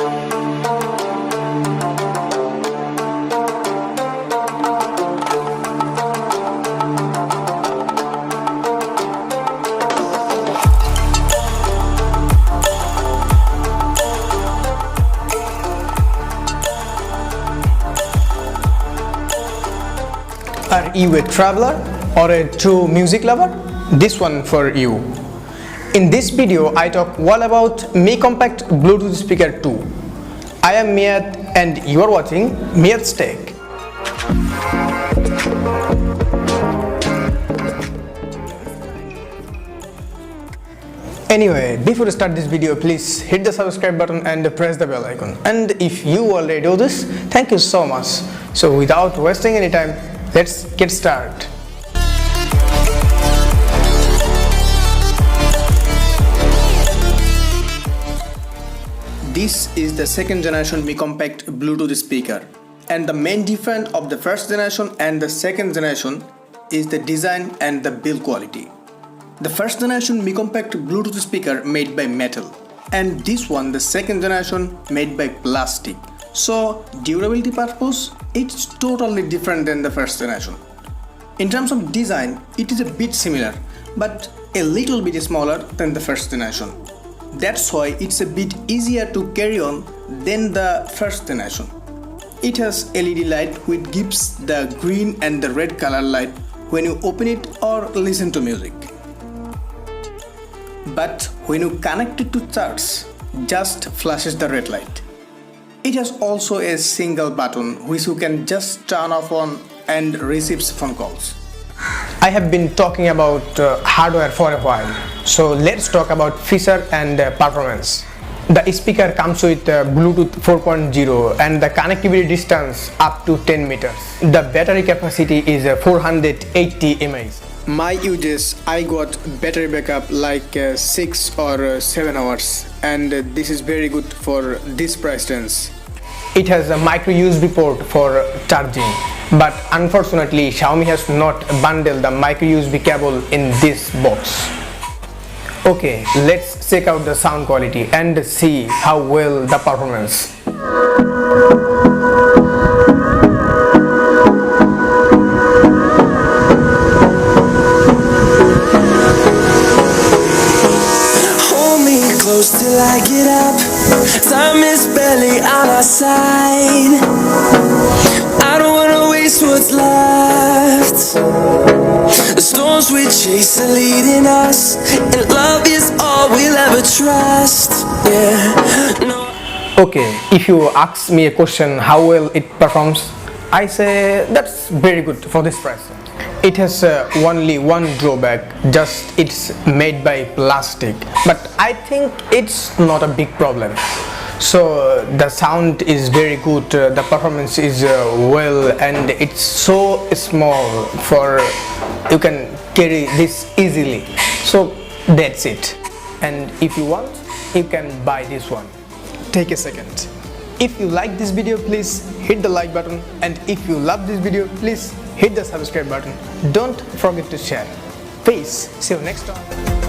Are you a traveler or a true music lover? This one for you. In this video, I talk all about Mi Compact Bluetooth Speaker 2. I am Miyat and you are watching Miyat's Tech. Anyway, before we start this video, please hit the subscribe button and press the bell icon. And if you already do this, thank you so much. So without wasting any time, let's get started. This is the second generation Mi Compact Bluetooth speaker, and the main difference of the first generation and the second generation is the design and the build quality. The first generation Mi Compact Bluetooth speaker made by metal, and this one, the second generation, made by plastic. So durability purpose, it's totally different than the first generation. In terms of design, it is a bit similar, but a little bit smaller than the first generation. That's why it's a bit easier to carry on than the first generation. It has LED light which gives the green and the red color light when you open it or listen to music. But when you connect it to charge, just flashes the red light. It has also a single button which you can just turn off on and receives phone calls. I have been talking about hardware for a while, so let's talk about feature and performance. The speaker comes with Bluetooth 4.0 and the connectivity distance up to 10 meters. The battery capacity is 480 mAh. My uses, I got battery backup like 6 or 7 hours, and this is very good for this price range. It has a micro USB port for charging, but unfortunately Xiaomi has not bundled the micro USB cable in this box. Okay, let's check out the sound quality and see how well the performance. Till I get up, time is barely on our side. I don't wanna waste what's left. The storms we chase are leading us, and love is all we'll ever trust. Yeah. No. Okay, if you ask me a question how well it performs, I say that's very good for this price. It has only one drawback, just it's made by plastic, but I think it's not a big problem. So the sound is very good, the performance is well, and it's so small for you can carry this easily. So that's it. And if you want, you can buy this one. Take a second. If you like this video, please hit the like button, and if you love this video, please hit the subscribe button. Don't forget to share. Peace. See you next time.